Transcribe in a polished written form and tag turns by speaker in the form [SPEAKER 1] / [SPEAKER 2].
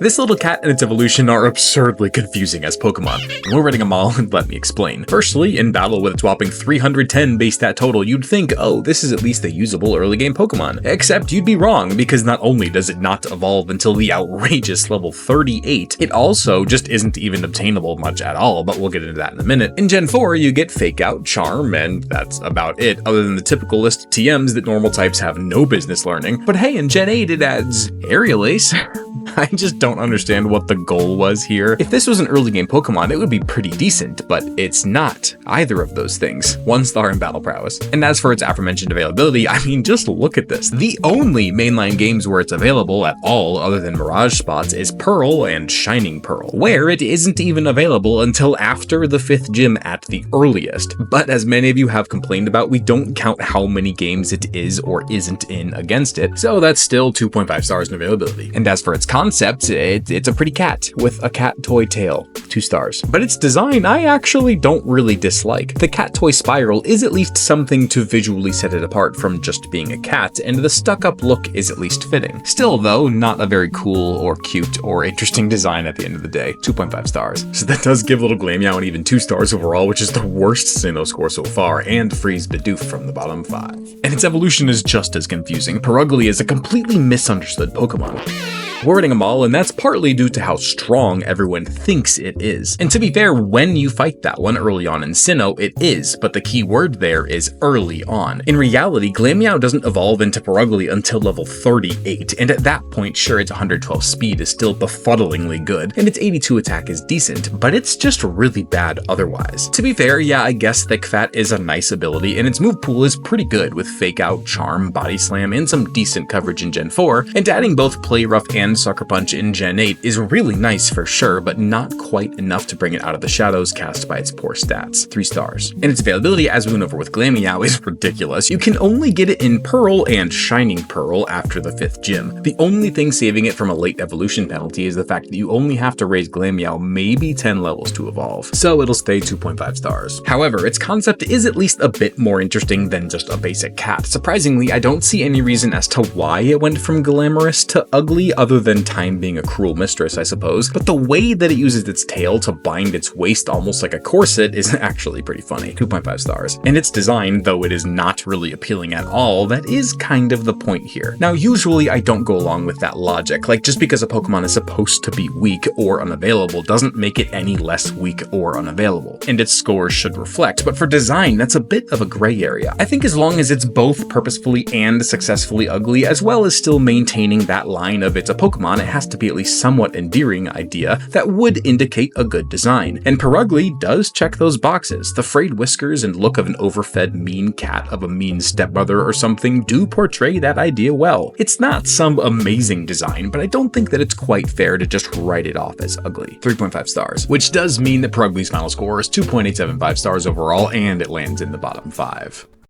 [SPEAKER 1] This little cat and its evolution are absurdly confusing as Pokemon. We're rating them all, and let me explain. Firstly, in battle with its whopping 310 base stat total, you'd think, oh, this is at least a usable early game Pokemon. Except you'd be wrong, because not only does it not evolve until the outrageous level 38, it also just isn't even obtainable much at all, but we'll get into that in a minute. In Gen 4, you get Fake Out, Charm, and that's about it, other than the typical list of TMs that normal types have no business learning. But hey, in Gen 8, it adds Aerial Ace. I just don't understand what the goal was here. If this was an early game Pokemon, it would be pretty decent, but it's not either of those things. 1 star in battle prowess. And as for its aforementioned availability, I mean, just look at this. The only mainline games where it's available at all other than Mirage spots is Pearl and Shining Pearl, where it isn't even available until after the 5th gym at the earliest. But as many of you have complained about, we don't count how many games it is or isn't in against it, so that's still 2.5 stars in availability. And as for its concept, it's a pretty cat with a cat toy tail, 2 stars. But its design, I actually don't really dislike. The cat toy spiral is at least something to visually set it apart from just being a cat, and the stuck-up look is at least fitting. Still though, not a very cool or cute or interesting design at the end of the day. 2.5 stars. So that does give little Glameow an even 2 stars overall, which is the worst Sinnoh score so far, and frees Bidoof from the bottom 5. And its evolution is just as confusing. Purugly is a completely misunderstood Pokemon. We're rating them all, and that's partly due to how strong everyone thinks it is. And to be fair, when you fight that one early on in Sinnoh, it is, but the key word there is early on. In reality, Glameow doesn't evolve into Purugly until level 38, and at that point, sure, its 112 speed is still befuddlingly good, and its 82 attack is decent, but it's just really bad otherwise. To be fair, yeah, I guess Thick Fat is a nice ability, and its move pool is pretty good with Fake Out, Charm, Body Slam, and some decent coverage in Gen 4, and adding both Play Rough and Sucker Punch in Gen 8 is really nice for sure, but not quite enough to bring it out of the shadows cast by its poor stats. 3 stars. And its availability, as we went over with Glameow, is ridiculous. You can only get it in Pearl and Shining Pearl after the 5th gym. The only thing saving it from a late evolution penalty is the fact that you only have to raise Glameow maybe 10 levels to evolve, so it'll stay 2.5 stars. However, its concept is at least a bit more interesting than just a basic cat. Surprisingly, I don't see any reason as to why it went from glamorous to ugly other than time being a cruel mistress, I suppose, but the way that it uses its tail to bind its waist almost like a corset is actually pretty funny. 2.5 stars. And its design, though it is not really appealing at all, that is kind of the point here. Now, usually I don't go along with that logic, like just because a Pokemon is supposed to be weak or unavailable doesn't make it any less weak or unavailable, and its scores should reflect, but for design, that's a bit of a gray area. I think as long as it's both purposefully and successfully ugly, as well as still maintaining that line of it's a Pokemon, it has to be at least somewhat endearing idea that would indicate a good design. And Purugly does check those boxes. The frayed whiskers and look of an overfed mean cat of a mean stepmother or something do portray that idea well. It's not some amazing design, but I don't think that it's quite fair to just write it off as ugly. 3.5 stars, which does mean that Purugly's final score is 2.875 stars overall, and it lands in the bottom 5.